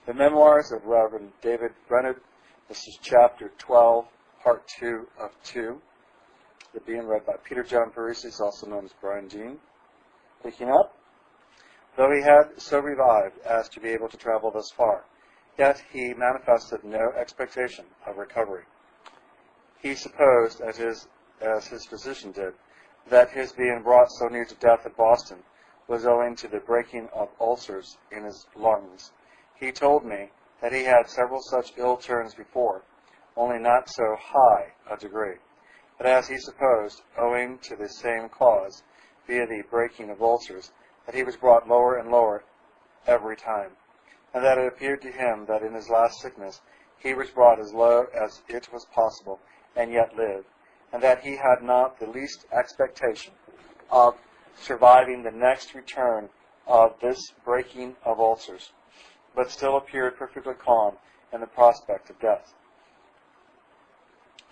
The Memoirs of Reverend David Brainerd. This is chapter 12, part 2 of 2. They're being read by Peter John Parisi, also known as Brian Dean. Picking up. Though he had so revived as to be able to travel thus far, yet he manifested no expectation of recovery. He supposed, as his physician did, that his being brought so near to death at Boston was owing to the breaking of ulcers in his lungs. He told me that he had several such ill turns before, only not so high a degree, but as he supposed, owing to the same cause, via the breaking of ulcers, that he was brought lower and lower every time, and that it appeared to him that in his last sickness he was brought as low as it was possible, and yet lived, and that he had not the least expectation of surviving the next return of this breaking of ulcers, but still appeared perfectly calm in the prospect of death.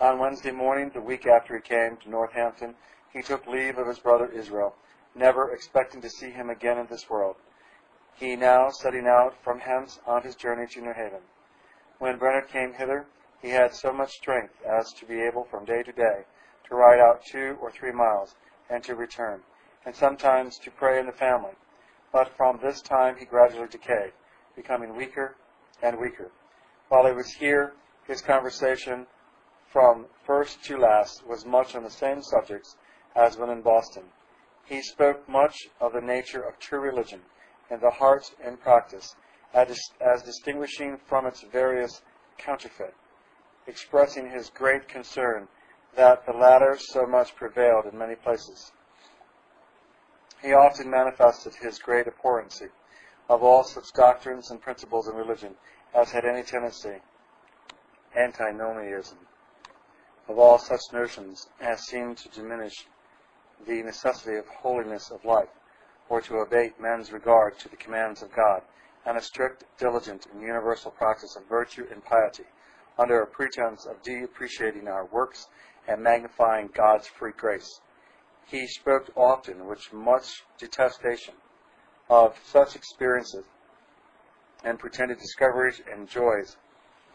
On Wednesday morning, the week after he came to Northampton, he took leave of his brother Israel, never expecting to see him again in this world. He now setting out from hence on his journey to New Haven. When Brainerd came hither, he had so much strength as to be able from day to day to ride out 2 or 3 miles and to return, and sometimes to pray in the family. But from this time he gradually decayed, becoming weaker and weaker. While he was here, his conversation from first to last was much on the same subjects as when in Boston. He spoke much of the nature of true religion in the heart and practice, as distinguishing from its various counterfeit, expressing his great concern that the latter so much prevailed in many places. He often manifested his great abhorrency of all such doctrines and principles in religion as had any tendency, antinomianism, of all such notions as seemed to diminish the necessity of holiness of life, or to abate men's regard to the commands of God, and a strict, diligent, and universal practice of virtue and piety, under a pretense of depreciating our works and magnifying God's free grace. He spoke often with much detestation of such experiences and pretended discoveries and joys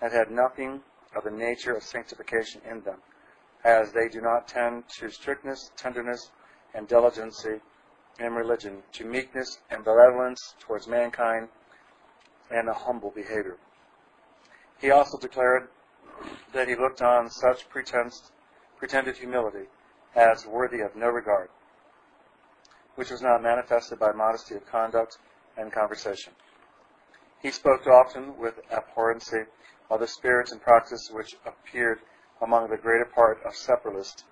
that had nothing of the nature of sanctification in them, as they do not tend to strictness, tenderness, and diligency in religion, to meekness and benevolence towards mankind, and a humble behavior. He also declared that he looked on such pretended humility as worthy of no regard, which was not manifested by modesty of conduct and conversation. He spoke often with abhorrency of the spirits and practice which appeared among the greater part of separatists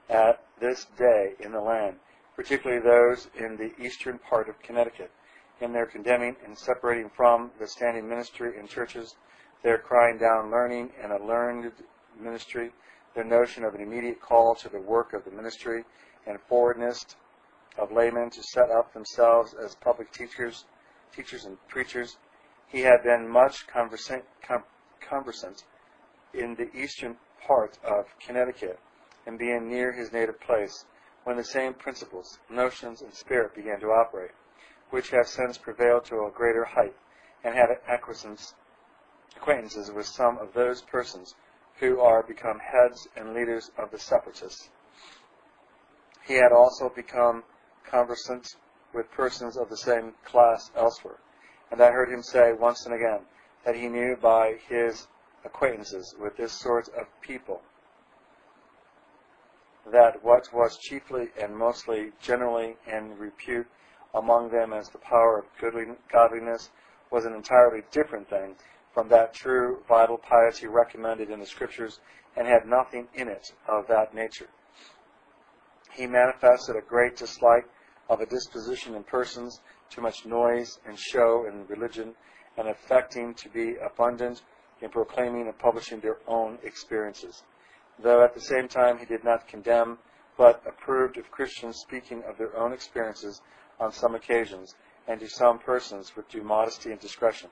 at this day in the land, particularly those in the eastern part of Connecticut, in their condemning and separating from the standing ministry in churches, their crying down learning and a learned ministry, their notion of an immediate call to the work of the ministry, and forwardness of laymen to set up themselves as public teachers and preachers. He had been much conversant in the eastern part of Connecticut, and being near his native place, when the same principles, notions, and spirit began to operate, which have since prevailed to a greater height, and had acquaintances with some of those persons who are become heads and leaders of the separatists. He had also become conversant with persons of the same class elsewhere, and I heard him say once and again that he knew by his acquaintances with this sort of people that what was chiefly and mostly generally in repute among them as the power of godliness was an entirely different thing from that true vital piety recommended in the Scriptures, and had nothing in it of that nature. He manifested a great dislike of a disposition in persons too much noise and show in religion, and affecting to be abundant in proclaiming and publishing their own experiences, though at the same time he did not condemn, but approved of Christians speaking of their own experiences on some occasions, and to some persons with due modesty and discretion.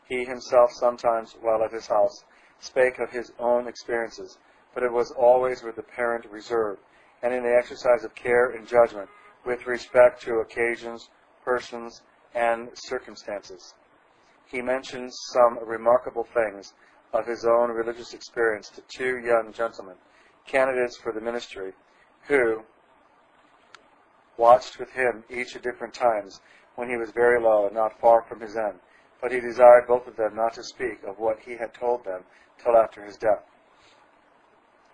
He himself sometimes, while at his house, spake of his own experiences, but it was always with apparent reserve, and in the exercise of care and judgment with respect to occasions, persons, and circumstances. he mentions some remarkable things of his own religious experience to two young gentlemen, candidates for the ministry, who watched with him each at different times when he was very low and not far from his end, but he desired both of them not to speak of what he had told them till after his death.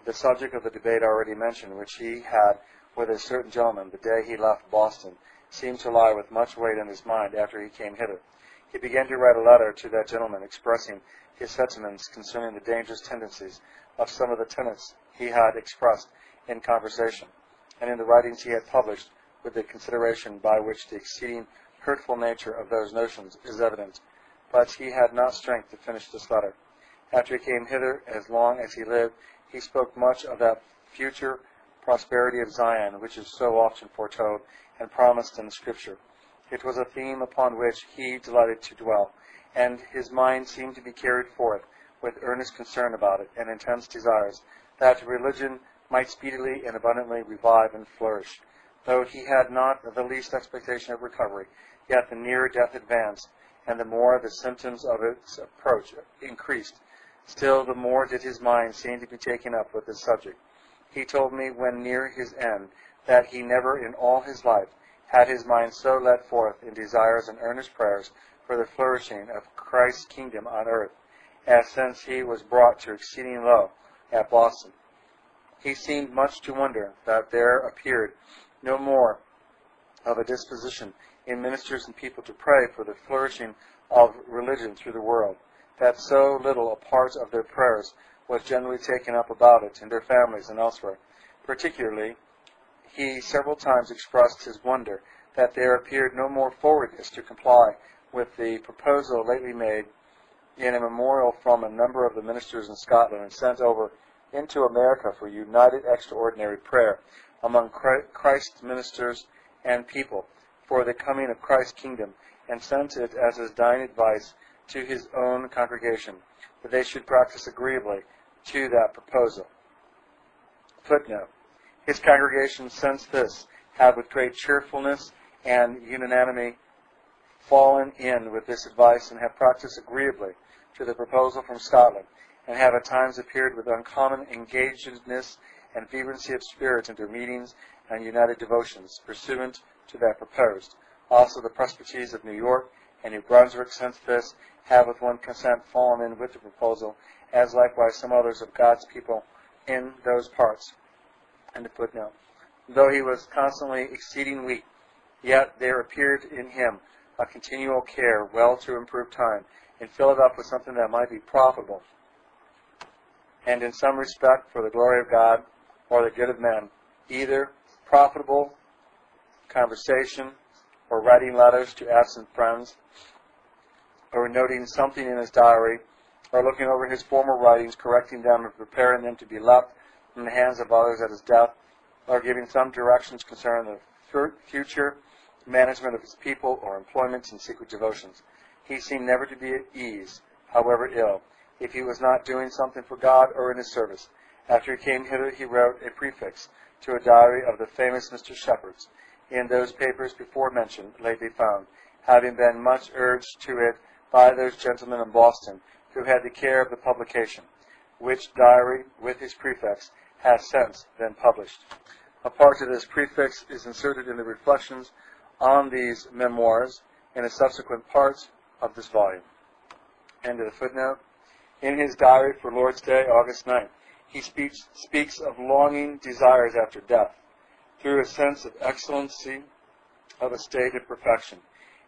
The subject of the debate already mentioned, which he had with a certain gentleman the day he left Boston, seemed to lie with much weight in his mind after he came hither. He began to write a letter to that gentleman expressing his sentiments concerning the dangerous tendencies of some of the tenets he had expressed in conversation, and in the writings he had published, with the consideration by which the exceeding hurtful nature of those notions is evident. But he had not strength to finish this letter. After he came hither, as long as he lived, he spoke much of that future prosperity of Zion, which is so often foretold and promised in the Scripture. It was a theme upon which he delighted to dwell, and his mind seemed to be carried forth with earnest concern about it and intense desires that religion might speedily and abundantly revive and flourish. Though he had not the least expectation of recovery, yet the nearer death advanced, and the more the symptoms of its approach increased, still the more did his mind seem to be taken up with this subject. He told me when near his end that he never in all his life had his mind so led forth in desires and earnest prayers for the flourishing of Christ's kingdom on earth, as since he was brought to exceeding low at Boston. He seemed much to wonder that there appeared no more of a disposition in ministers and people to pray for the flourishing of religion through the world, that so little a part of their prayers was generally taken up about it in their families and elsewhere. Particularly, he several times expressed his wonder that there appeared no more forwardness to comply with the proposal lately made in a memorial from a number of the ministers in Scotland and sent over into America for united extraordinary prayer among Christ's ministers and people for the coming of Christ's kingdom, and sent it as his dying advice to his own congregation, that they should practice agreeably to that proposal. Footnote: his congregation, since this, have with great cheerfulness and unanimity fallen in with this advice, and have practiced agreeably to the proposal from Scotland, and have at times appeared with uncommon engagedness and vibrancy of spirit in their meetings and united devotions, pursuant to that proposed. Also the Presbyteries of New York and New Brunswick, since this, have with one consent fallen in with the proposal, as likewise some others of God's people in those parts. And the footnote: though he was constantly exceeding weak, yet there appeared in him a continual care well to improve time, and fill it up with something that might be profitable, and in some respect for the glory of God or the good of men, either profitable conversation, or writing letters to absent friends, or noting something in his diary, or looking over his former writings, correcting them and preparing them to be left in the hands of others at his death, or giving some directions concerning the future management of his people or employments in secret devotions. He seemed never to be at ease, however ill, if he was not doing something for God or in his service. After he came hither, he wrote a prefix to a diary of the famous Mr. Shepherd's, in those papers before mentioned, lately found, having been much urged to it by those gentlemen in Boston who had the care of the publication, which diary, with his prefix, has since been published. A part of this prefix is inserted in the reflections on these memoirs in the subsequent parts of this volume. End of the footnote. In his diary for Lord's Day, August 9th, he speaks of longing desires after death, through a sense of excellency of a state of perfection.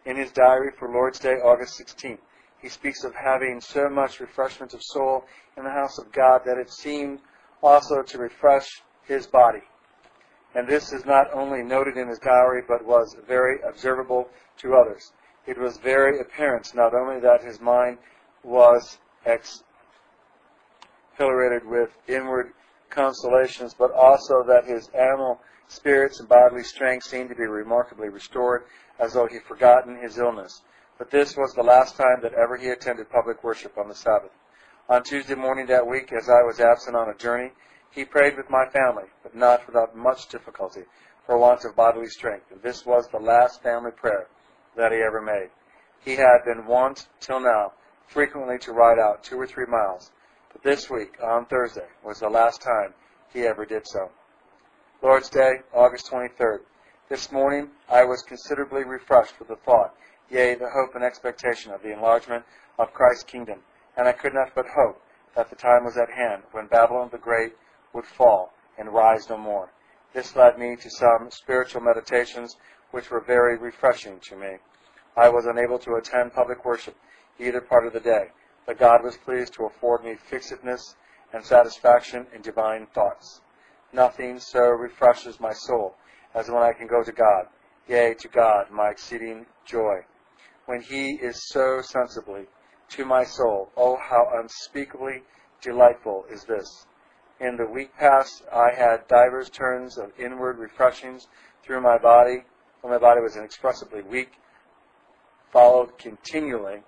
In his diary for Lord's Day, August 16th, he speaks of having so much refreshment of soul in the house of God that it seemed also to refresh his body. And this is not only noted in his diary, but was very observable to others. It was very apparent not only that his mind was exhilarated with inward consolations, but also that his animal spirits and bodily strength seemed to be remarkably restored, as though he had forgotten his illness. But this was the last time that ever he attended public worship on the Sabbath. On Tuesday morning that week, as I was absent on a journey, he prayed with my family, but not without much difficulty, for want of bodily strength. And this was the last family prayer that he ever made. He had been wont, till now, frequently to ride out 2 or 3 miles, but this week, on Thursday, was the last time he ever did so. Lord's Day, August 23rd. This morning I was considerably refreshed with the thought, yea, the hope and expectation of the enlargement of Christ's kingdom, and I could not but hope that the time was at hand when Babylon the Great would fall and rise no more. This led me to some spiritual meditations which were very refreshing to me. I was unable to attend public worship either part of the day, but God was pleased to afford me fixedness and satisfaction in divine thoughts. Nothing so refreshes my soul as when I can go to God, yea, to God, my exceeding joy. When he is so sensibly to my soul, oh, how unspeakably delightful is this. In the week past, I had divers turns of inward refreshings through my body, when my body was inexpressibly weak, followed continually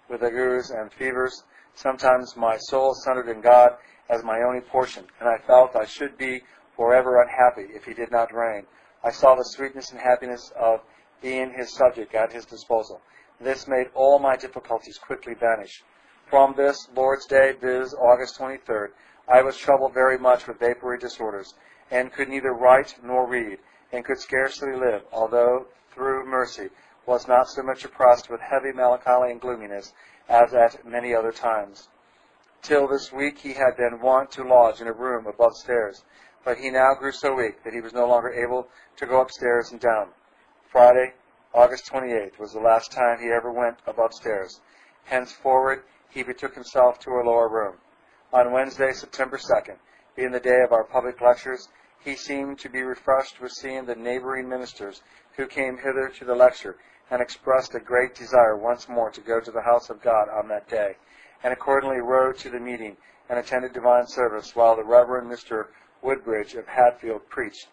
with agues and fevers. Sometimes my soul centered in God as my only portion, and I felt I should be forever unhappy if he did not reign. I saw the sweetness and happiness of being his subject at his disposal. This made all my difficulties quickly vanish. From this Lord's Day, viz. August 23rd, I was troubled very much with vapory disorders, and could neither write nor read, and could scarcely live, although through mercy was not so much oppressed with heavy melancholy and gloominess as at many other times. Till this week he had been wont to lodge in a room above stairs, but he now grew so weak that he was no longer able to go upstairs and down. Friday, August 28th, was the last time he ever went above stairs. Henceforward he betook himself to a lower room. On Wednesday, September 2nd, being the day of our public lectures, he seemed to be refreshed with seeing the neighboring ministers who came hither to the lecture, and expressed a great desire once more to go to the house of God on that day, and accordingly rode to the meeting and attended divine service while the Reverend Mr. Woodbridge of Hatfield preached.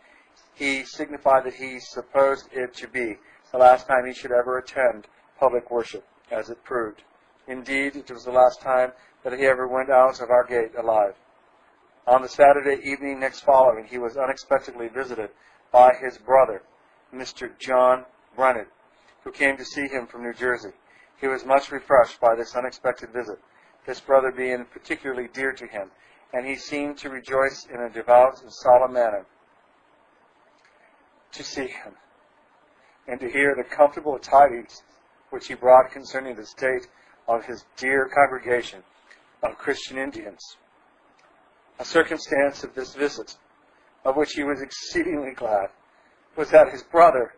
He signified that he supposed it to be the last time he should ever attend public worship, as it proved. Indeed, it was the last time that he ever went out of our gate alive. On the Saturday evening next following, he was unexpectedly visited by his brother, Mr. John Brainerd, who came to see him from New Jersey. He was much refreshed by this unexpected visit, this brother being particularly dear to him, and he seemed to rejoice in a devout and solemn manner to see him, and to hear the comfortable tidings which he brought concerning the state of his dear congregation of Christian Indians. A circumstance of this visit, of which he was exceedingly glad, was that his brother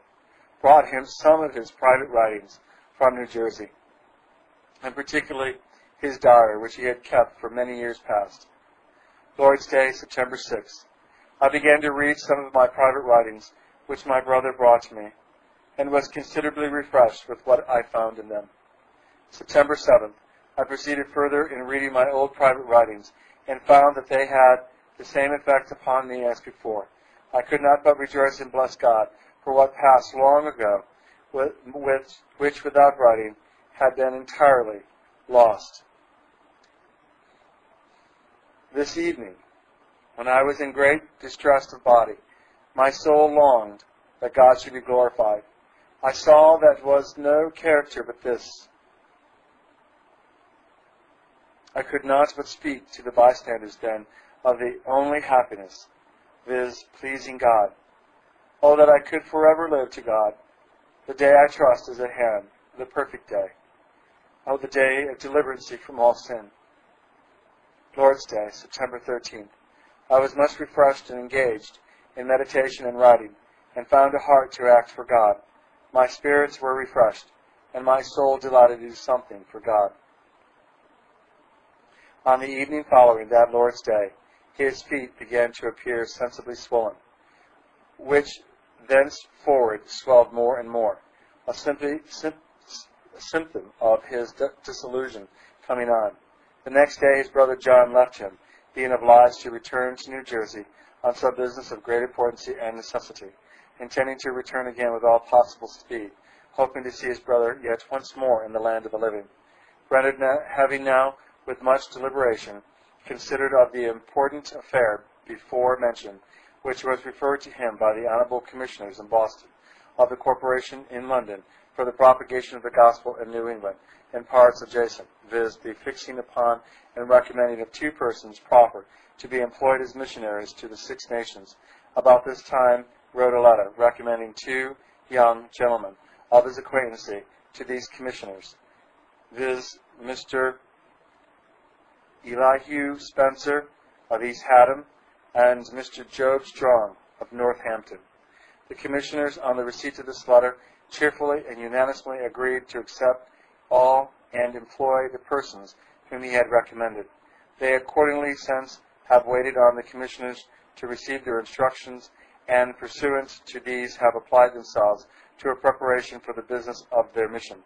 brought him some of his private writings from New Jersey, and particularly his diary, which he had kept for many years past. Lord's Day, September 6th. I began to read some of my private writings, which my brother brought to me, and was considerably refreshed with what I found in them. September 7th. I proceeded further in reading my old private writings, and found that they had the same effect upon me as before. I could not but rejoice and bless God for what passed long ago, which without writing had been entirely lost. This evening, when I was in great distress of body, my soul longed that God should be glorified. I saw that was no character but this. I could not but speak to the bystanders then of the only happiness, viz., pleasing God. Oh, that I could forever live to God. The day I trust is at hand, the perfect day. Oh, the day of deliverance from all sin. Lord's Day, September 13th. I was much refreshed and engaged in meditation and writing, and found a heart to act for God. My spirits were refreshed, and my soul delighted to do something for God. On the evening following that Lord's Day, his feet began to appear sensibly swollen, which thenceforward swelled more and more, a symptom of his disillusion coming on. The next day his brother John left him, being obliged to return to New Jersey on some business of great importance and necessity, intending to return again with all possible speed, hoping to see his brother yet once more in the land of the living. Brainerd, having now, with much deliberation, considered of the important affair before mentioned, which was referred to him by the honorable commissioners in Boston, of the corporation in London, for the propagation of the gospel in New England and parts adjacent, viz., the fixing upon and recommending of 2 persons proper to be employed as missionaries to the 6 nations. About this time wrote a letter recommending 2 young gentlemen of his acquaintance to these commissioners, viz., Mr. Elihu Spencer of East Haddam and Mr. Job Strong of Northampton. The commissioners, on the receipt of this letter, cheerfully and unanimously agreed to accept all and employ the persons whom he had recommended. They accordingly since have waited on the commissioners to receive their instructions, and pursuant to these have applied themselves to a preparation for the business of their mission.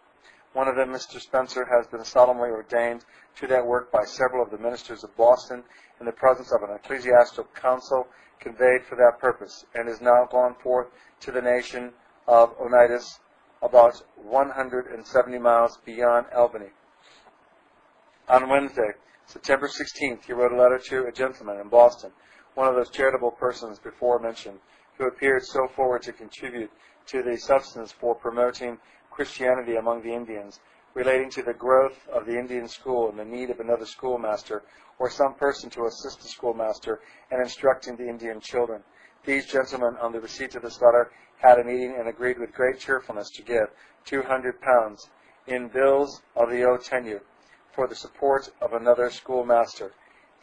One of them, Mr. Spencer, has been solemnly ordained to that work by several of the ministers of Boston in the presence of an ecclesiastical council conveyed for that purpose, and is now gone forth to the nation of Onitis, about 170 miles beyond Albany. On Wednesday, September 16th, he wrote a letter to a gentleman in Boston, one of those charitable persons before mentioned, who appeared so forward to contribute to the substance for promoting Christianity among the Indians, relating to the growth of the Indian school and the need of another schoolmaster, or some person to assist the schoolmaster in instructing the Indian children. These gentlemen, on the receipt of this letter, had a meeting and agreed with great cheerfulness to give £200 in bills of the old tenure for the support of another schoolmaster,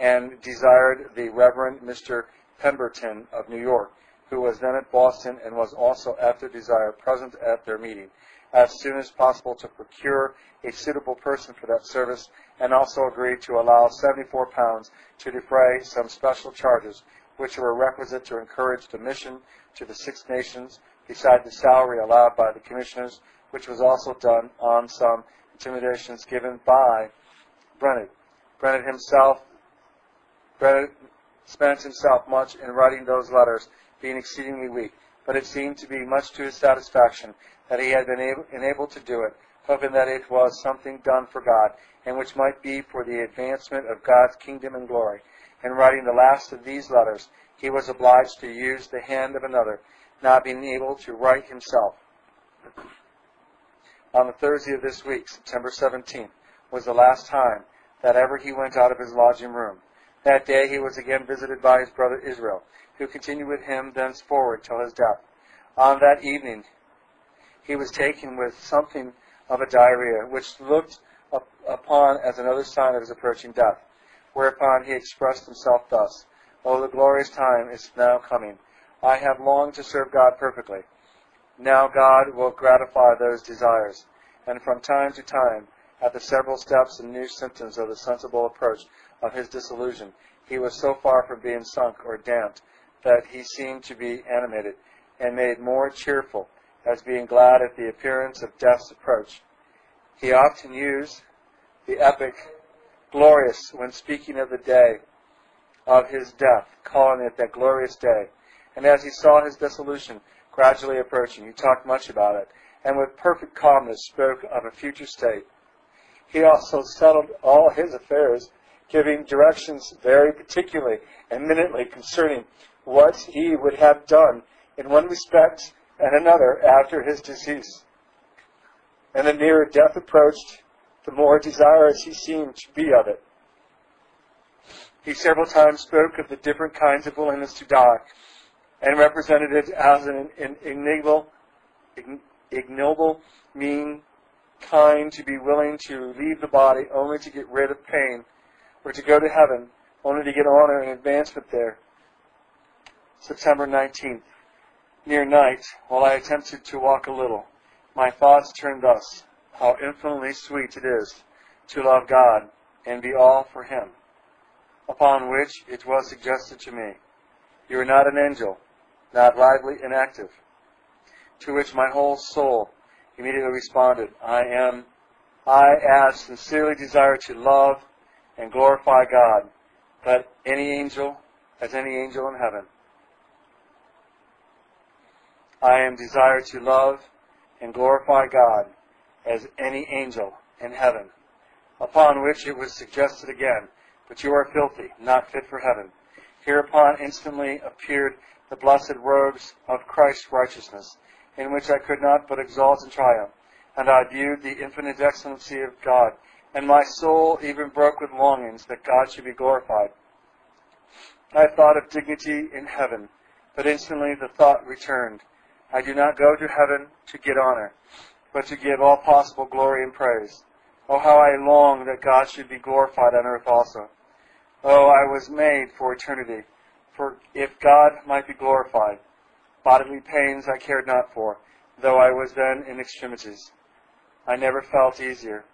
and desired the Reverend Mr. Pemberton of New York, who was then at Boston and was also at their desire present at their meeting, as soon as possible to procure a suitable person for that service, and also agreed to allow £74 to defray some special charges which were requisite to encourage the mission to the 6 nations, beside the salary allowed by the commissioners, which was also done on some intimidations given by Brainerd. Brainerd spent himself much in writing those letters, being exceedingly weak, but it seemed to be much to his satisfaction that he had been able to do it, hoping that it was something done for God, and which might be for the advancement of God's kingdom and glory. In writing the last of these letters, he was obliged to use the hand of another, not being able to write himself. On the Thursday of this week, September 17th, was the last time that ever he went out of his lodging room. That day he was again visited by his brother Israel, who continued with him thenceforward till his death. On that evening he was taken with something of a diarrhea, which looked upon as another sign of his approaching death, whereupon he expressed himself thus: "Oh, the glorious time is now coming. I have longed to serve God perfectly. Now God will gratify those desires." And from time to time, at the several steps and new symptoms of the sensible approach of his dissolution, he was so far from being sunk or damped that he seemed to be animated and made more cheerful, as being glad at the appearance of death's approach. He often used the epic glorious when speaking of the day of his death, calling it that glorious day. And as he saw his dissolution gradually approaching, he talked much about it, and with perfect calmness spoke of a future state. He also settled all his affairs, giving directions very particularly and minutely concerning what he would have done in one respect and another after his decease. And the nearer death approached, the more desirous he seemed to be of it. He several times spoke of the different kinds of willingness to die, and represented it as an ignoble, mean kind to be willing to leave the body only to get rid of pain, or to go to heaven only to get honor and advancement there. September 19th. Near night, while I attempted to walk a little, my thoughts turned thus: how infinitely sweet it is to love God and be all for Him. Upon which it was suggested to me, "You are not an angel, not lively and active." To which my whole soul immediately responded, I as sincerely desire to love and glorify God, as any angel in heaven. I am desired to love and glorify God as any angel in heaven. Upon which it was suggested again, "But you are filthy, not fit for heaven." Hereupon instantly appeared the blessed robes of Christ's righteousness, in which I could not but exult and triumph, and I viewed the infinite excellency of God, and my soul even broke with longings that God should be glorified. I thought of dignity in heaven, but instantly the thought returned. I do not go to heaven to get honor, but to give all possible glory and praise. Oh, how I long that God should be glorified on earth also. Oh, I was made for eternity, for if God might be glorified, bodily pains I cared not for, though I was then in extremities. I never felt easier.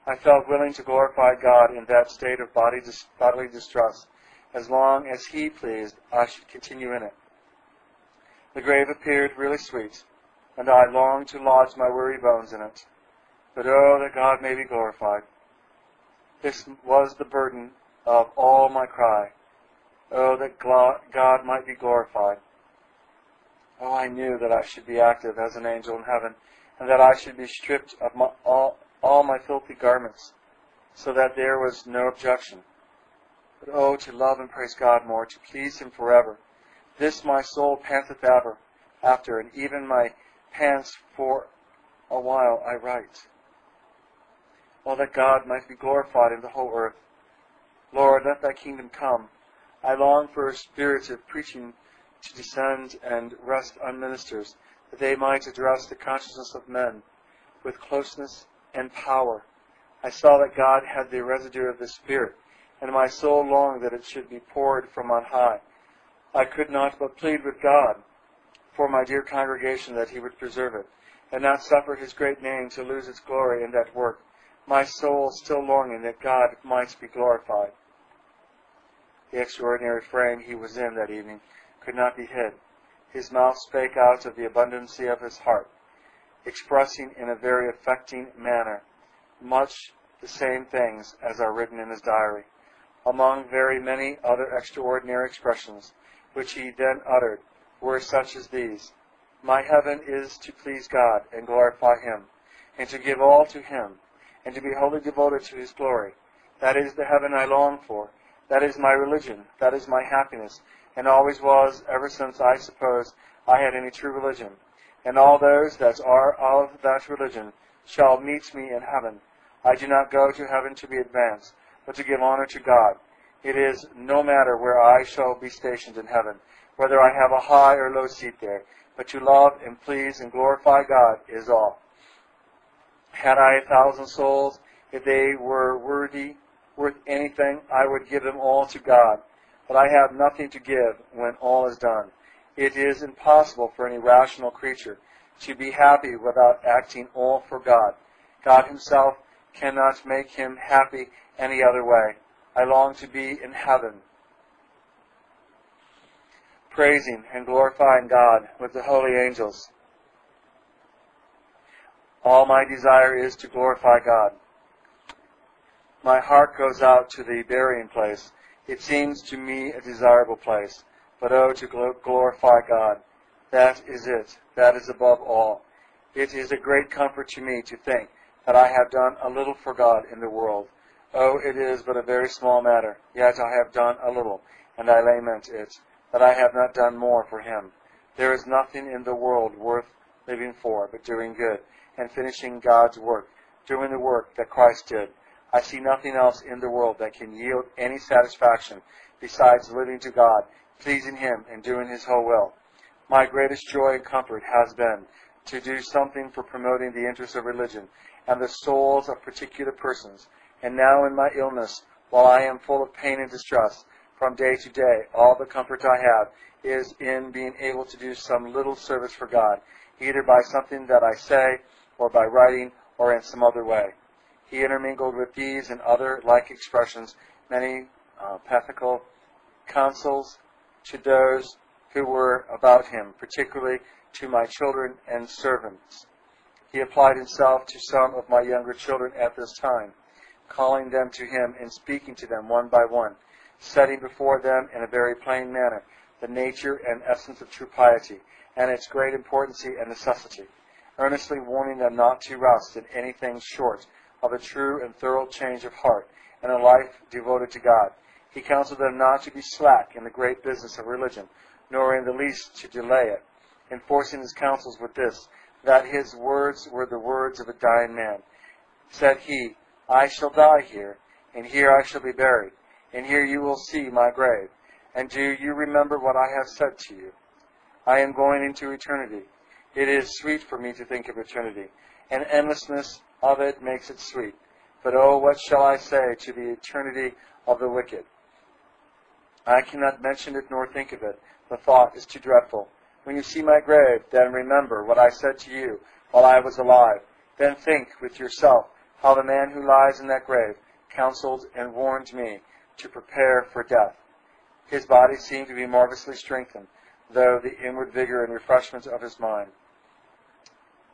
I felt willing to glorify God in that state of bodily distress. As long as He pleased, I should continue in it. The grave appeared really sweet, and I longed to lodge my weary bones in it. But oh, that God may be glorified. This was the burden of all my cry. Oh, that God might be glorified. Oh, I knew that I should be active as an angel in heaven, and that I should be stripped of all my filthy garments, so that there was no objection. But oh, to love and praise God more, to please Him forever. This my soul panteth after, and even my pants for a while I write. Oh, that God might be glorified in the whole earth. Lord, let Thy kingdom come. I long for a spirit of preaching to descend and rest on ministers, that they might address the consciousness of men with closeness and power. I saw that God had the residue of the Spirit, and my soul longed that it should be poured from on high. I could not but plead with God for my dear congregation that He would preserve it, and not suffer His great name to lose its glory in that work, my soul still longing that God might be glorified. The extraordinary frame he was in that evening could not be hid. His mouth spake out of the abundancy of his heart, expressing in a very affecting manner much the same things as are written in his diary, among very many other extraordinary expressions which he then uttered were such as these: My heaven is to please God and glorify Him, and to give all to Him, and to be wholly devoted to His glory. That is the heaven I long for. That is my religion. That is my happiness, and always was, ever since I supposed I had any true religion. And all those that are of that religion shall meet me in heaven. I do not go to heaven to be advanced, but to give honor to God. It is no matter where I shall be stationed in heaven, whether I have a high or low seat there, but to love and please and glorify God is all. Had I 1,000 souls, if they were worth anything, I would give them all to God. But I have nothing to give when all is done. It is impossible for any rational creature to be happy without acting all for God. God Himself cannot make him happy any other way. I long to be in heaven, praising and glorifying God with the holy angels. All my desire is to glorify God. My heart goes out to the burying place. It seems to me a desirable place. But oh, to glorify God. That is it. That is above all. It is a great comfort to me to think that I have done a little for God in the world. Oh, it is but a very small matter. Yet I have done a little, and I lament it, that I have not done more for Him. There is nothing in the world worth living for but doing good and finishing God's work, doing the work that Christ did. I see nothing else in the world that can yield any satisfaction besides living to God, pleasing Him, and doing His whole will. My greatest joy and comfort has been to do something for promoting the interests of religion and the souls of particular persons. And now in my illness, while I am full of pain and distress, from day to day, all the comfort I have is in being able to do some little service for God, either by something that I say, or by writing, or in some other way. He intermingled with these and other like expressions many pathetical counsels to those who were about him, particularly to my children and servants. He applied himself to some of my younger children at this time, calling them to him and speaking to them one by one, setting before them in a very plain manner the nature and essence of true piety, and its great importance and necessity, earnestly warning them not to rest in anything short of a true and thorough change of heart and a life devoted to God. He counseled them not to be slack in the great business of religion, nor in the least to delay it, enforcing his counsels with this: that his words were the words of a dying man. Said he, I shall die here, and here I shall be buried, and here you will see my grave. And do you remember what I have said to you? I am going into eternity. It is sweet for me to think of eternity, and endlessness of it makes it sweet. But oh, what shall I say to the eternity of the wicked? I cannot mention it nor think of it. The thought is too dreadful. When you see my grave, then remember what I said to you while I was alive. Then think with yourself how the man who lies in that grave counseled and warned me to prepare for death. His body seemed to be marvelously strengthened, though the inward vigor and refreshment of his mind.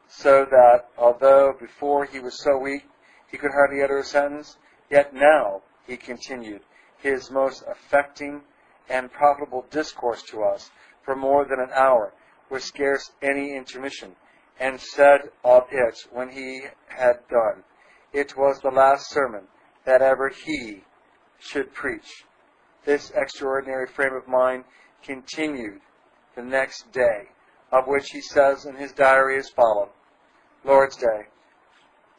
So that, although before he was so weak he could hardly utter a sentence, yet now he continued his most affecting and profitable discourse to us for more than an hour, with scarce any intermission, and said of it when he had done, it was the last sermon that ever he should preach. This extraordinary frame of mind continued the next day, of which he says in his diary as follows: Lord's Day,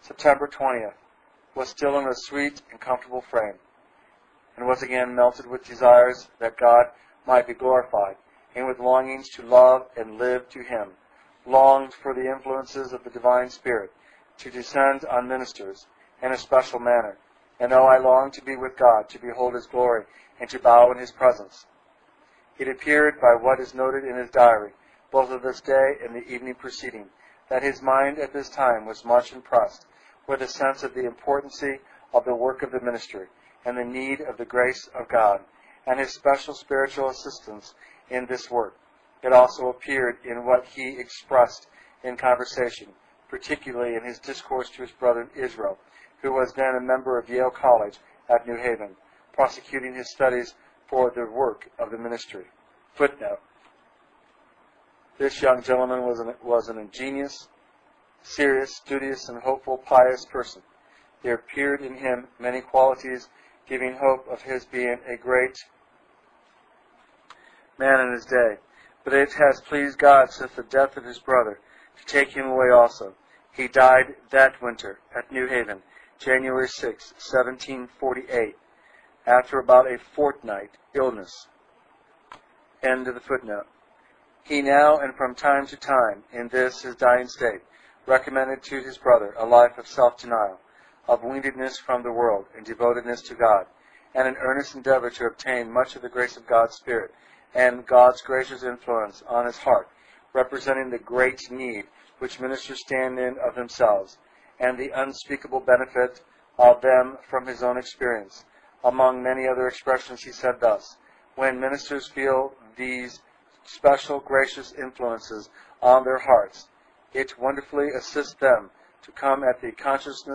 September 20th, was still in a sweet and comfortable frame, and was again melted with desires that God might be glorified, and with longings to love and live to him, longed for the influences of the divine Spirit to descend on ministers in a special manner. And oh, I longed to be with God, to behold his glory, and to bow in his presence. It appeared by what is noted in his diary, both of this day and the evening preceding, that his mind at this time was much impressed with a sense of the importance of the work of the ministry, and the need of the grace of God, and his special spiritual assistance in this work. It also appeared in what he expressed in conversation, particularly in his discourse to his brother Israel, who was then a member of Yale College at New Haven, prosecuting his studies for the work of the ministry. Footnote: this young gentleman was an ingenious, serious, studious, and hopeful, pious person. There appeared in him many qualities giving hope of his being a great man in his day. But it has pleased God since the death of his brother to take him away also. He died that winter at New Haven, January 6, 1748, after about a fortnight illness. End of the footnote. He now and from time to time, in this his dying state, recommended to his brother a life of self-denial, of weanedness from the world, and devotedness to God, and an earnest endeavor to obtain much of the grace of God's Spirit and God's gracious influence on his heart, representing the great need which ministers stand in of themselves, and the unspeakable benefit of them from his own experience. Among many other expressions he said thus: when ministers feel these special gracious influences on their hearts, it wonderfully assists them to come at the conscious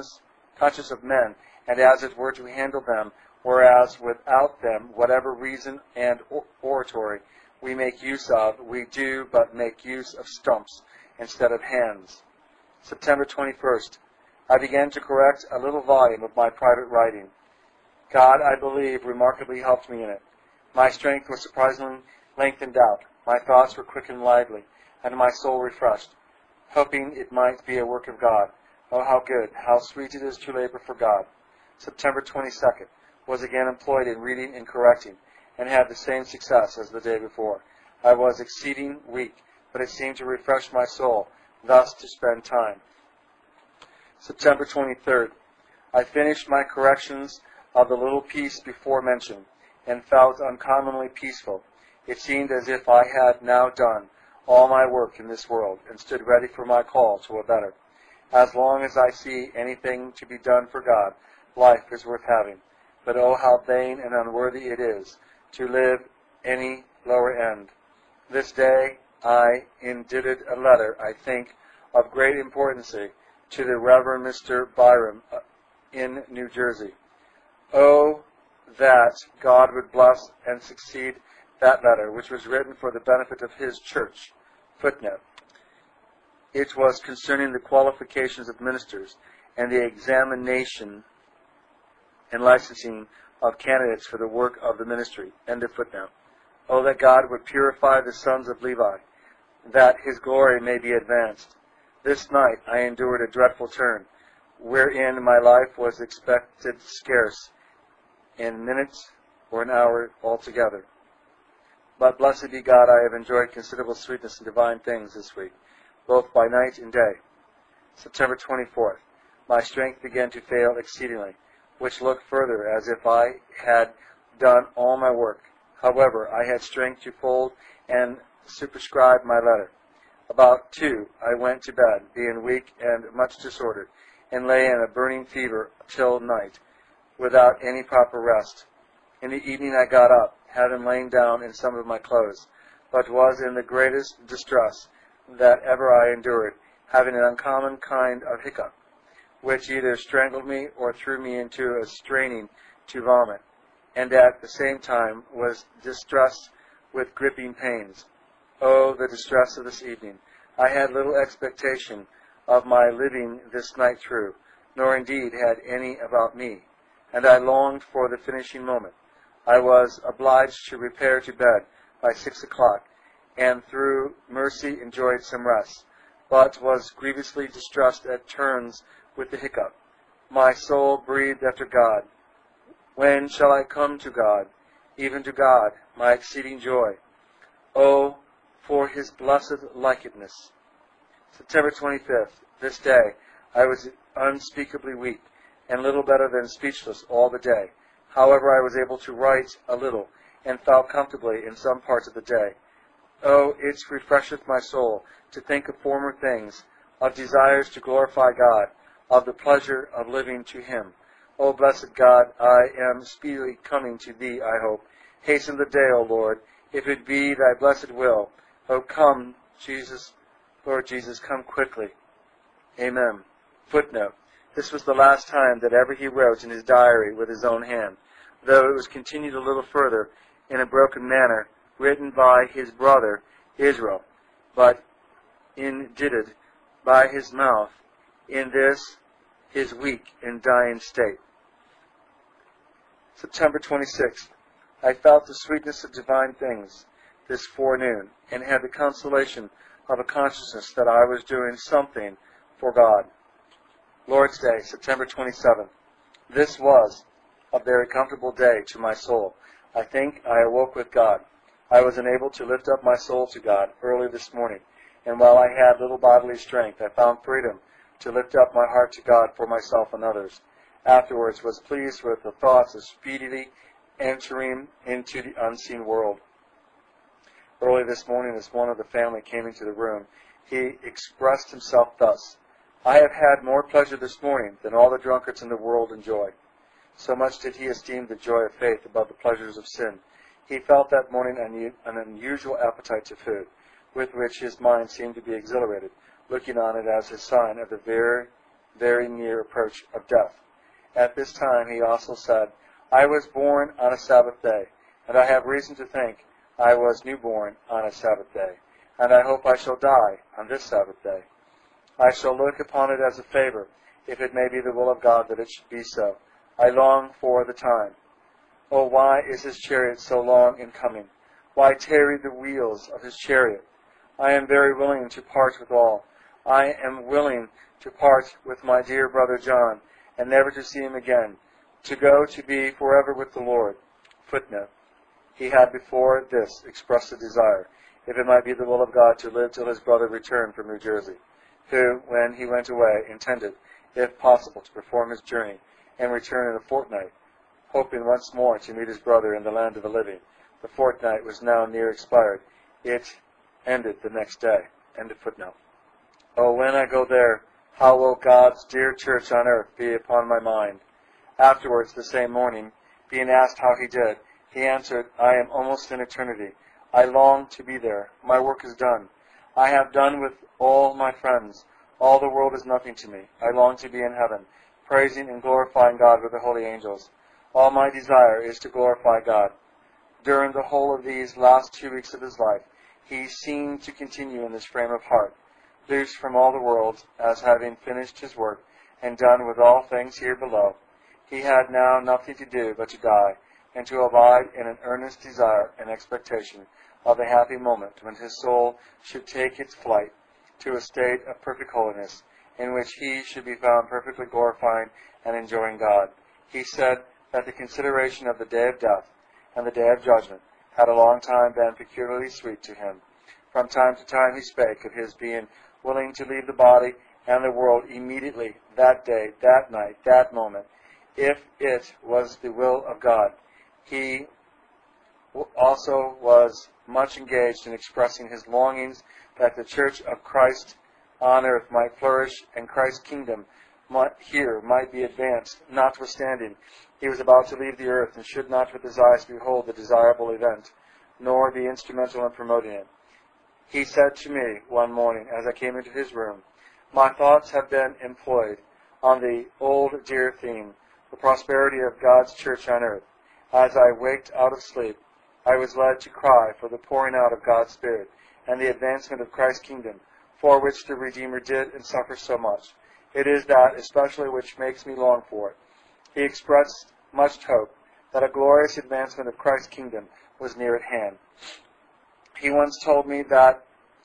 of men, and as it were to handle them, whereas without them, whatever reason and oratory we make use of, we do but make use of stumps instead of hands. September 21st. I began to correct a little volume of my private writing. God, I believe, remarkably helped me in it. My strength was surprisingly lengthened out. My thoughts were quick and lively, and my soul refreshed, hoping it might be a work of God. Oh, how good, how sweet it is to labor for God. September 22nd. Was again employed in reading and correcting, and had the same success as the day before. I was exceeding weak, but it seemed to refresh my soul thus to spend time. September 23rd. I finished my corrections of the little piece before mentioned, and felt uncommonly peaceful. It seemed as if I had now done all my work in this world, and stood ready for my call to a better. As long as I see anything to be done for God, life is worth having. But oh, how vain and unworthy it is to live any lower end. This day I indited a letter, I think, of great importance to the Reverend Mr. Byram in New Jersey. Oh, that God would bless and succeed that letter, which was written for the benefit of his church. Footnote. It was concerning the qualifications of ministers and the examination and licensing of candidates for the work of the ministry. End of footnote. Oh, that God would purify the sons of Levi, that his glory may be advanced. This night I endured a dreadful turn, wherein my life was expected scarce in minutes or an hour altogether. But blessed be God, I have enjoyed considerable sweetness and divine things this week, both by night and day. September 24th. My strength began to fail exceedingly, which looked further as if I had done all my work. However, I had strength to fold and superscribe my letter. About 2, I went to bed, being weak and much disordered, and lay in a burning fever till night, without any proper rest. In the evening I got up, having lain down in some of my clothes, but was in the greatest distress that ever I endured, having an uncommon kind of hiccup, which either strangled me or threw me into a straining to vomit, and at the same time was distressed with gripping pains. Oh, the distress of this evening! I had little expectation of my living this night through, nor indeed had any about me, and I longed for the finishing moment. I was obliged to repair to bed by 6 o'clock, and through mercy enjoyed some rest, but was grievously distressed at turns with the hiccup. My soul breathed after God. When shall I come to God, even to God, my exceeding joy? Oh, for his blessed likeness. September 25th. This day I was unspeakably weak, and little better than speechless all the day. However, I was able to write a little, and felt comfortably in some parts of the day. Oh, it refresheth my soul to think of former things, of desires to glorify God, of the pleasure of living to him. O blessed God, I am speedily coming to thee, I hope. Hasten the day, O Lord, if it be thy blessed will. O come, Jesus, Lord Jesus, come quickly. Amen. Footnote. This was the last time that ever he wrote in his diary with his own hand, though it was continued a little further in a broken manner, written by his brother Israel, but indited by his mouth in this his weak and dying state. September 26th. I felt the sweetness of divine things this forenoon, and had the consolation of a consciousness that I was doing something for God. Lord's Day, September 27th. This was a very comfortable day to my soul. I think I awoke with God. I was enabled to lift up my soul to God early this morning, and while I had little bodily strength, I found freedom to lift up my heart to God for myself and others. Afterwards was pleased with the thoughts of speedily entering into the unseen world. Early this morning, as one of the family came into the room, he expressed himself thus: I have had more pleasure this morning than all the drunkards in the world enjoy. So much did he esteem the joy of faith above the pleasures of sin. He felt that morning an unusual appetite to food, with which his mind seemed to be exhilarated, looking on it as a sign of the very, very near approach of death. At this time he also said, I was born on a Sabbath day, and I have reason to think I was newborn on a Sabbath day, and I hope I shall die on this Sabbath day. I shall look upon it as a favor, if it may be the will of God that it should be so. I long for the time. Oh, why is his chariot so long in coming? Why tarry the wheels of his chariot? I am very willing to part with all. I am willing to part with my dear brother John, and never to see him again, to go to be forever with the Lord. Footnote. He had before this expressed a desire, if it might be the will of God, to live till his brother returned from New Jersey, who, when he went away, intended, if possible, to perform his journey and return in a fortnight, hoping once more to meet his brother in the land of the living. The fortnight was now near expired. It ended the next day. End of footnote. Oh, when I go there, how will God's dear church on earth be upon my mind? Afterwards, the same morning, being asked how he did, he answered, I am almost in eternity. I long to be there. My work is done. I have done with all my friends. All the world is nothing to me. I long to be in heaven, praising and glorifying God with the holy angels. All my desire is to glorify God. During the whole of these last 2 weeks of his life, he seemed to continue in this frame of heart, loose from all the world, as having finished his work and done with all things here below. He had now nothing to do but to die, and to abide in an earnest desire and expectation of the happy moment when his soul should take its flight, to a state of perfect holiness, in which he should be found perfectly glorifying and enjoying God. He said that the consideration of the day of death and the day of judgment had a long time been peculiarly sweet to him. From time to time he spake of his being willing to leave the body and the world immediately, that day, that night, that moment, if it was the will of God. He also was much engaged in expressing his longings that the Church of Christ on earth might flourish and Christ's kingdom here might be advanced, notwithstanding he was about to leave the earth and should not with his eyes behold the desirable event, nor be instrumental in promoting it. He said to me one morning as I came into his room, "My thoughts have been employed on the old dear theme, the prosperity of God's church on earth. As I waked out of sleep, I was led to cry for the pouring out of God's Spirit and the advancement of Christ's kingdom, for which the Redeemer did and suffered so much. It is that especially which makes me long for it." He expressed much hope that a glorious advancement of Christ's kingdom was near at hand. He once told me that,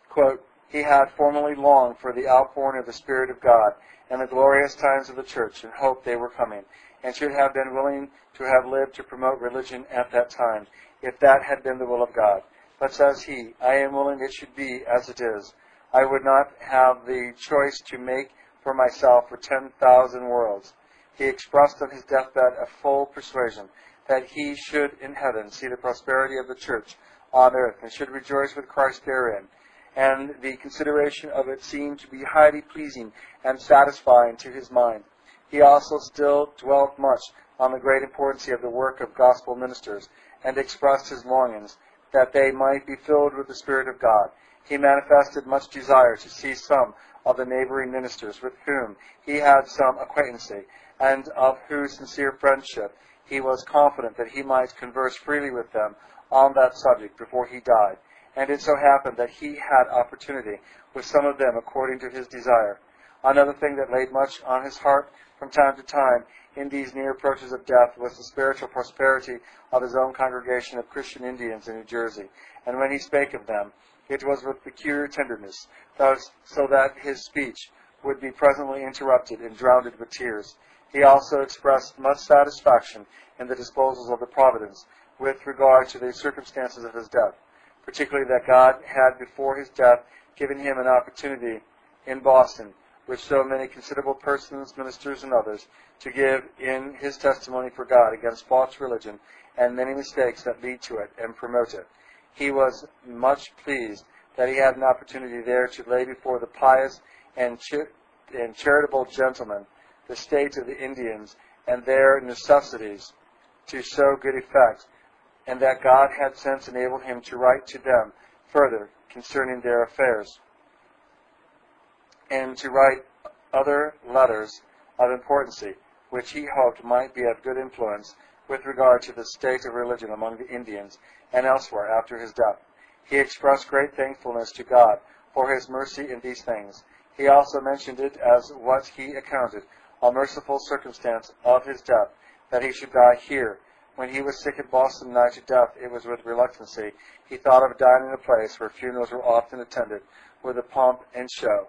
quote, he had formerly longed for the outpouring of the Spirit of God and the glorious times of the church, and hoped they were coming, and should have been willing to have lived to promote religion at that time, if that had been the will of God. But says he, "I am willing it should be as it is. I would not have the choice to make for myself for 10,000 worlds." He expressed on his deathbed a full persuasion that he should in heaven see the prosperity of the church on earth, and should rejoice with Christ therein, and the consideration of it seemed to be highly pleasing and satisfying to his mind. He also still dwelt much on the great importance of the work of gospel ministers, and expressed his longings that they might be filled with the Spirit of God. He manifested much desire to see some of the neighboring ministers with whom he had some acquaintancy, and of whose sincere friendship he was confident that he might converse freely with them on that subject before he died. And it so happened that he had opportunity with some of them according to his desire. Another thing that laid much on his heart from time to time in these near approaches of death was the spiritual prosperity of his own congregation of Christian Indians in New Jersey. And when he spake of them, it was with peculiar tenderness, so that his speech would be presently interrupted and drowned with tears. He also expressed much satisfaction in the disposals of the providence with regard to the circumstances of his death, particularly that God had before his death given him an opportunity in Boston, with so many considerable persons, ministers, and others, to give in his testimony for God against false religion and many mistakes that lead to it, and promote it. He was much pleased that he had an opportunity there to lay before the pious and charitable gentlemen the state of the Indians and their necessities to so good effect, and that God had since enabled him to write to them further concerning their affairs, and to write other letters of importance, which he hoped might be of good influence with regard to the state of religion among the Indians and elsewhere after his death. He expressed great thankfulness to God for his mercy in these things. He also mentioned it as what he accounted a merciful circumstance of his death, that he should die here. When he was sick at Boston nigh to death, it was with reluctancy he thought of dying in a place where funerals were often attended with a pomp and show,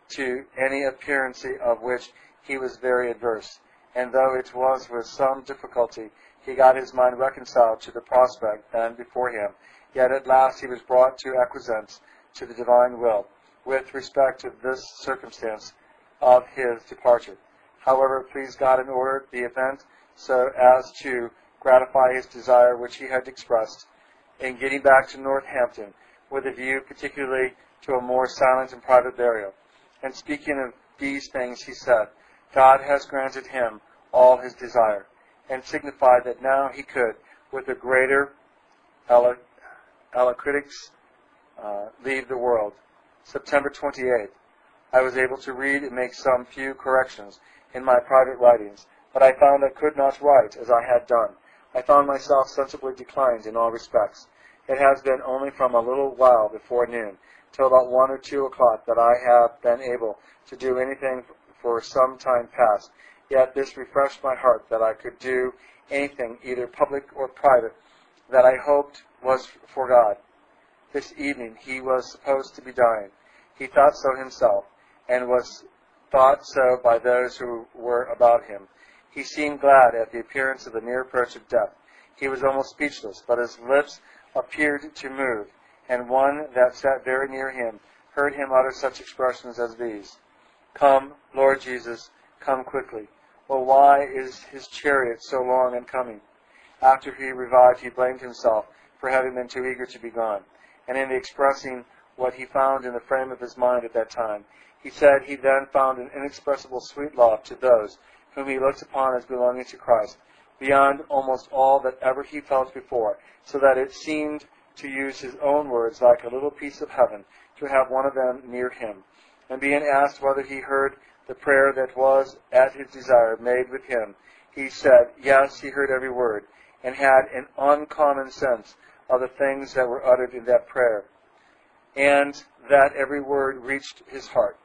to any appearance of which he was very adverse. And though it was with some difficulty he got his mind reconciled to the prospect then before him, yet at last he was brought to acquiescence to the divine will with respect to this circumstance of his departure. However, it pleased God and ordered the event so as to gratify his desire which he had expressed in getting back to Northampton, with a view particularly to a more silent and private burial. And speaking of these things, he said, God has granted him all his desire, and signified that now he could, with a greater alacrity, leave the world. September 28th. I was able to read and make some few corrections in my private writings, but I found I could not write as I had done. I found myself sensibly declined in all respects. It has been only from a little while before noon, till about 1 or 2 o'clock, that I have been able to do anything for some time past. Yet this refreshed my heart that I could do anything, either public or private, that I hoped was for God. This evening he was supposed to be dying. He thought so himself, and was thought so by those who were about him. He seemed glad at the appearance of the near approach of death. He was almost speechless, but his lips appeared to move, and one that sat very near him heard him utter such expressions as these: "Come, Lord Jesus, come quickly. Oh, why is his chariot so long in coming?" After he revived, he blamed himself for having been too eager to be gone, and in expressing what he found in the frame of his mind at that time, he said he then found an inexpressible sweet love to those whom he looked upon as belonging to Christ, beyond almost all that ever he felt before, so that it seemed, to use his own words, like a little piece of heaven to have one of them near him. And being asked whether he heard the prayer that was at his desire made with him, he said yes, he heard every word, and had an uncommon sense of the things that were uttered in that prayer, and that every word reached his heart.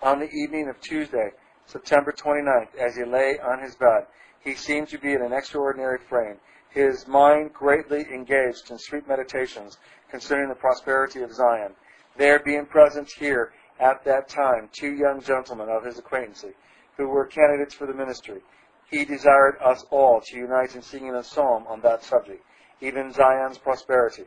On the evening of Tuesday, September 29th, as he lay on his bed, he seemed to be in an extraordinary frame, his mind greatly engaged in sweet meditations concerning the prosperity of Zion, there being present here at that time 2 young gentlemen of his acquaintance, who were candidates for the ministry. He desired us all to unite in singing a psalm on that subject, even Zion's prosperity.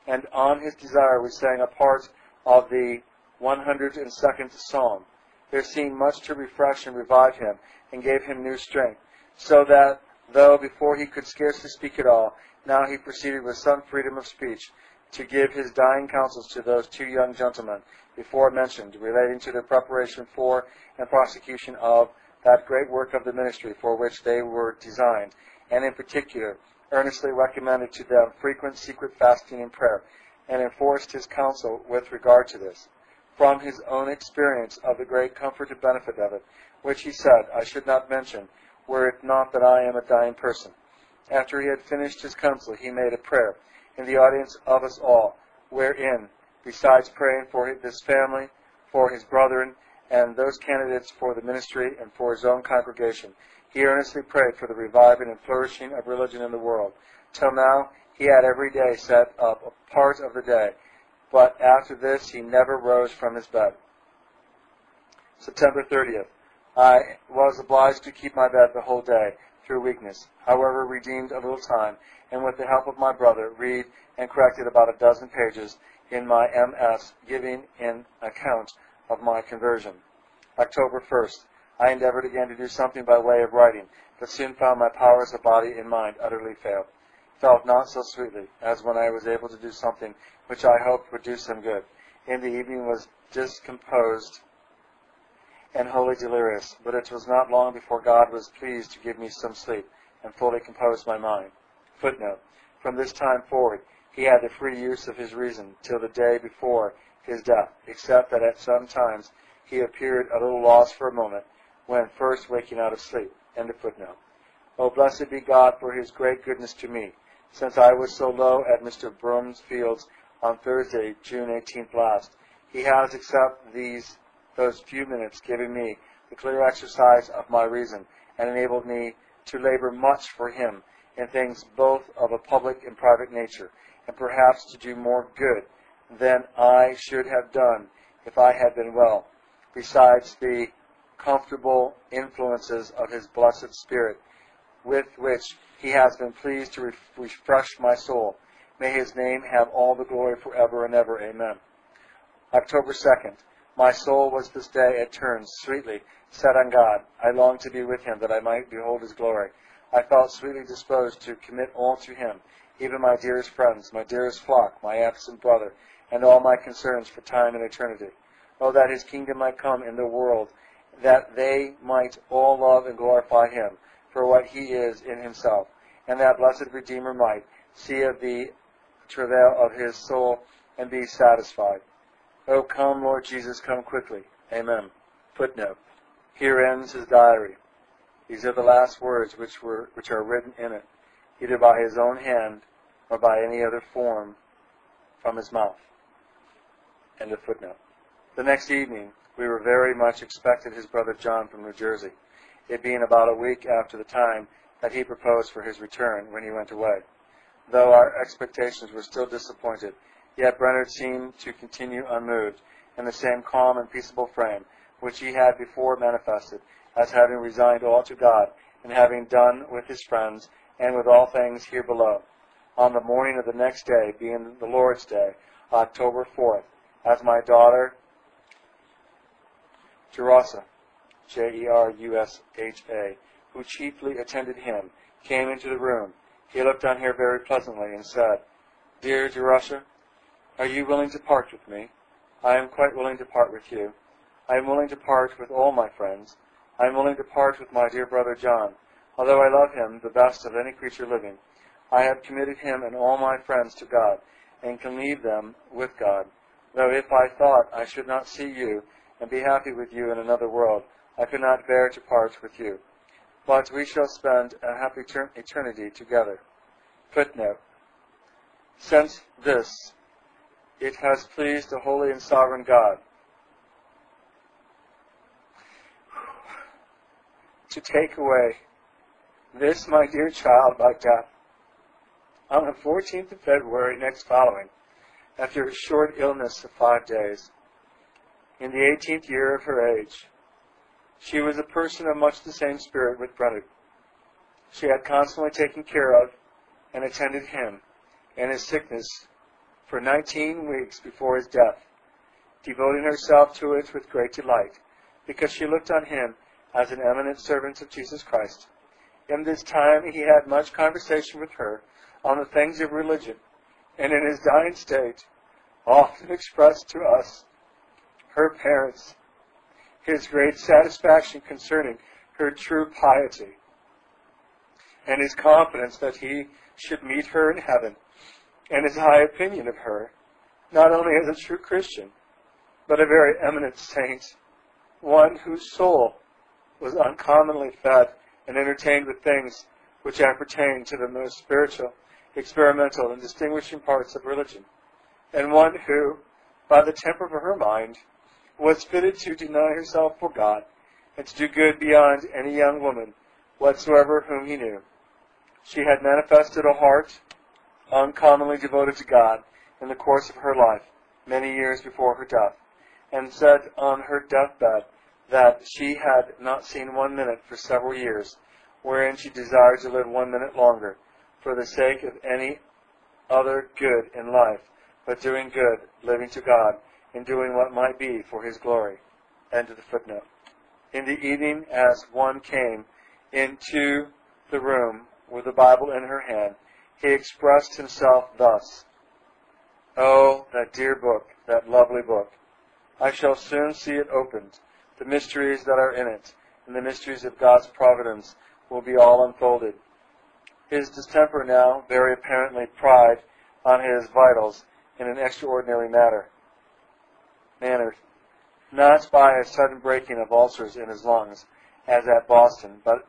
And on his desire we sang a part of the 102nd Psalm. There seemed much to refresh and revive him, and gave him new strength, so that, though before he could scarcely speak at all, now he proceeded with some freedom of speech to give his dying counsels to those 2 young gentlemen before mentioned, relating to the preparation for and prosecution of that great work of the ministry for which they were designed, and in particular earnestly recommended to them frequent secret fasting and prayer, and enforced his counsel with regard to this, from his own experience of the great comfort and benefit of it, which he said I should not mention, were it not that I am a dying person. After he had finished his counsel, he made a prayer in the audience of us all, wherein, besides praying for this family, for his brethren, and those candidates for the ministry, and for his own congregation, he earnestly prayed for the reviving and flourishing of religion in the world. Till now, he had every day set up a part of the day, but after this he never rose from his bed. September 30th. I was obliged to keep my bed the whole day, through weakness. However, redeemed a little time, and with the help of my brother, read and corrected about a dozen pages in my MS, giving an account of my conversion. October 1st. I endeavored again to do something by way of writing, but soon found my powers of body and mind utterly failed. Felt not so sweetly as when I was able to do something which I hoped would do some good. In the evening was discomposed and wholly delirious, but it was not long before God was pleased to give me some sleep and fully compose my mind. Footnote: from this time forward he had the free use of his reason till the day before his death, except that at some times he appeared a little lost for a moment, when first waking out of sleep. End of footnote. O blessed be God for his great goodness to me, since I was so low at Mr. Broomfield's on Thursday, June 18th last. He has, except those few minutes, given me the clear exercise of my reason, and enabled me to labor much for him in things both of a public and private nature, and perhaps to do more good than I should have done if I had been well, besides the comfortable influences of his blessed Spirit, with which he has been pleased to refresh my soul. May his name have all the glory forever and ever. Amen. October 2nd. My soul was this day at turns sweetly set on God. I longed to be with him, that I might behold his glory. I felt sweetly disposed to commit all to him, even my dearest friends, my dearest flock, my absent brother, and all my concerns for time and eternity. Oh, that his kingdom might come in the world, that they might all love and glorify him for what he is in himself, and that blessed Redeemer might see of the travail of his soul and be satisfied. O come, Lord Jesus, come quickly. Amen. Footnote: here ends his diary. These are the last words which are written in it, either by his own hand or by any other form from his mouth. End of footnote. The next evening, we were very much expected his brother John from New Jersey, it being about a week after the time that he proposed for his return when he went away. Though our expectations were still disappointed, yet Brainerd seemed to continue unmoved, in the same calm and peaceable frame which he had before manifested, as having resigned all to God, and having done with his friends and with all things here below. On the morning of the next day, being the Lord's Day, October 4th, as my daughter Jerusha, Jerusha, who chiefly attended him, came into the room, he looked on her very pleasantly and said, "Dear Jerusha, are you willing to part with me? I am quite willing to part with you. I am willing to part with all my friends. I am willing to part with my dear brother John. Although I love him the best of any creature living, I have committed him and all my friends to God, and can leave them with God. Though if I thought I should not see you and be happy with you in another world, I could not bear to part with you. But we shall spend a happy eternity together." Footnote. Since this, it has pleased the holy and sovereign God to take away this, my dear child, by death, on the 14th of February next following, after a short illness of 5 days, in the 18th year of her age. She was a person of much the same spirit with Brainerd. She had constantly taken care of and attended him in his sickness for 19 weeks before his death, devoting herself to it with great delight, because she looked on him as an eminent servant of Jesus Christ. In this time he had much conversation with her on the things of religion, and in his dying state often expressed to us, her parents, his great satisfaction concerning her true piety, and his confidence that he should meet her in heaven, and his high opinion of her, not only as a true Christian, but a very eminent saint, one whose soul was uncommonly fed and entertained with things which appertain to the most spiritual, experimental, and distinguishing parts of religion, and one who, by the temper of her mind, was fitted to deny herself for God, and to do good beyond any young woman whatsoever whom he knew. She had manifested a heart uncommonly devoted to God in the course of her life, many years before her death, and said on her deathbed that she had not seen 1 minute for several years, wherein she desired to live 1 minute longer, for the sake of any other good in life, but doing good, living to God, and doing what might be for his glory. End of the footnote. In the evening, as one came into the room with the Bible in her hand, he expressed himself thus: "Oh, that dear book, that lovely book! I shall soon see it opened. The mysteries that are in it, and the mysteries of God's providence, will be all unfolded." His distemper now very apparently pried on his vitals in an extraordinary manner, not by a sudden breaking of ulcers in his lungs, as at Boston, but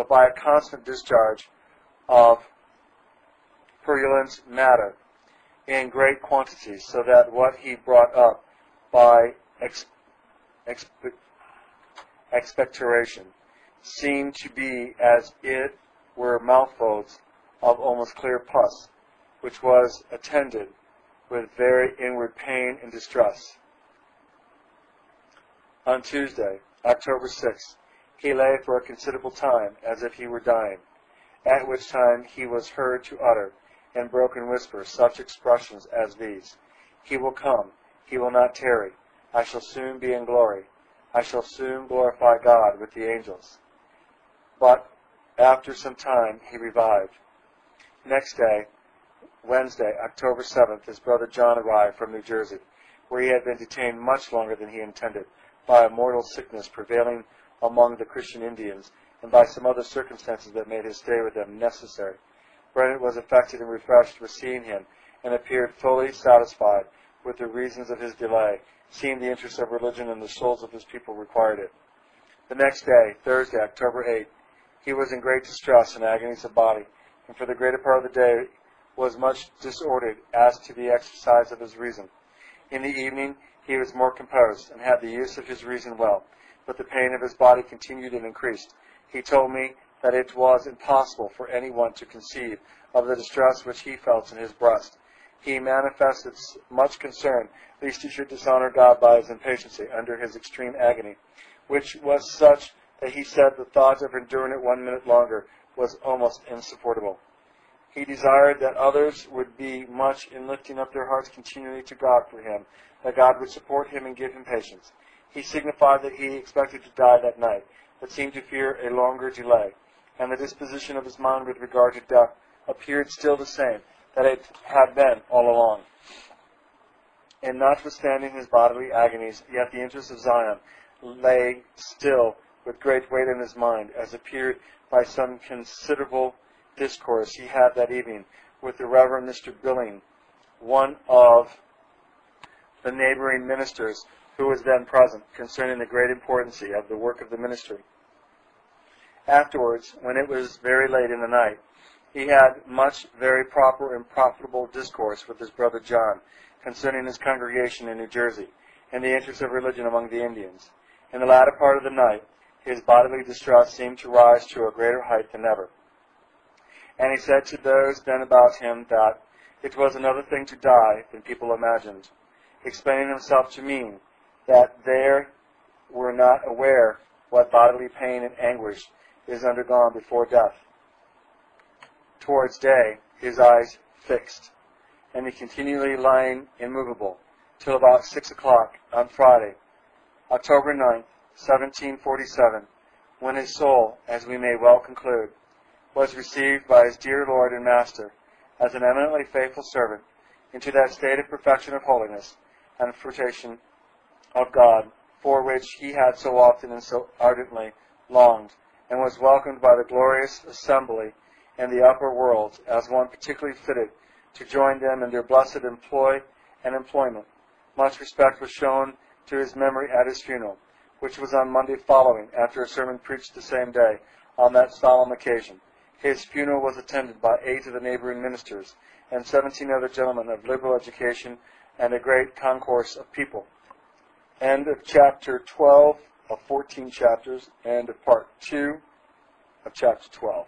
by a constant discharge of purulent matter in great quantities, so that what he brought up by expectoration seemed to be as it were mouthfuls of almost clear pus, which was attended with very inward pain and distress. On Tuesday, October 6th, he lay for a considerable time as if he were dying, at which time he was heard to utter, in broken whispers, such expressions as these: "He will come, he will not tarry, I shall soon be in glory, I shall soon glorify God with the angels." But after some time he revived. Next day, Wednesday, October 7th, his brother John arrived from New Jersey, where he had been detained much longer than he intended, by a mortal sickness prevailing among the Christian Indians, and by some other circumstances that made his stay with them necessary. Brainerd was affected and refreshed with seeing him, and appeared fully satisfied with the reasons of his delay, seeing the interests of religion and the souls of his people required it. The next day, Thursday, October 8th, he was in great distress and agonies of body, and for the greater part of the day was much disordered as to the exercise of his reason. In the evening he was more composed, and had the use of his reason well, but the pain of his body continued and increased. He told me that it was impossible for anyone to conceive of the distress which he felt in his breast. he manifested much concern lest he should dishonor God by his impatience under his extreme agony, which was such that he said the thought of enduring it 1 minute longer was almost insupportable. He desired that others would be much in lifting up their hearts continually to God for him, that God would support him and give him patience. He signified that he expected to die that night, but seemed to fear a longer delay, and the disposition of his mind with regard to death appeared still the same that it had been all along. And notwithstanding his bodily agonies, yet the interest of Zion lay still with great weight in his mind, as appeared by some considerable discourse he had that evening with the Reverend Mr. Billing, one of the neighboring ministers who was then present, concerning the great importance of the work of the ministry. Afterwards, when it was very late in the night, he had much very proper and profitable discourse with his brother John concerning his congregation in New Jersey and the interest of religion among the Indians. In the latter part of the night, his bodily distress seemed to rise to a greater height than ever. And he said to those then about him that it was another thing to die than people imagined, explaining himself to mean that they were not aware what bodily pain and anguish is undergone before death. Towards day, his eyes fixed, and he continually lying immovable, till about 6 o'clock on Friday, October 9th, 1747, when his soul, as we may well conclude, was received by his dear Lord and Master as an eminently faithful servant into that state of perfection of holiness and fruition of God, for which he had so often and so ardently longed, and was welcomed by the glorious assembly in the upper world as one particularly fitted to join them in their blessed employ and employment. Much respect was shown to his memory at his funeral, which was on Monday following, after a sermon preached the same day on that solemn occasion. His funeral was attended by 8 of the neighboring ministers and 17 other gentlemen of liberal education and a great concourse of people. End of chapter 12 of 14 chapters, and of part 2 of chapter 12.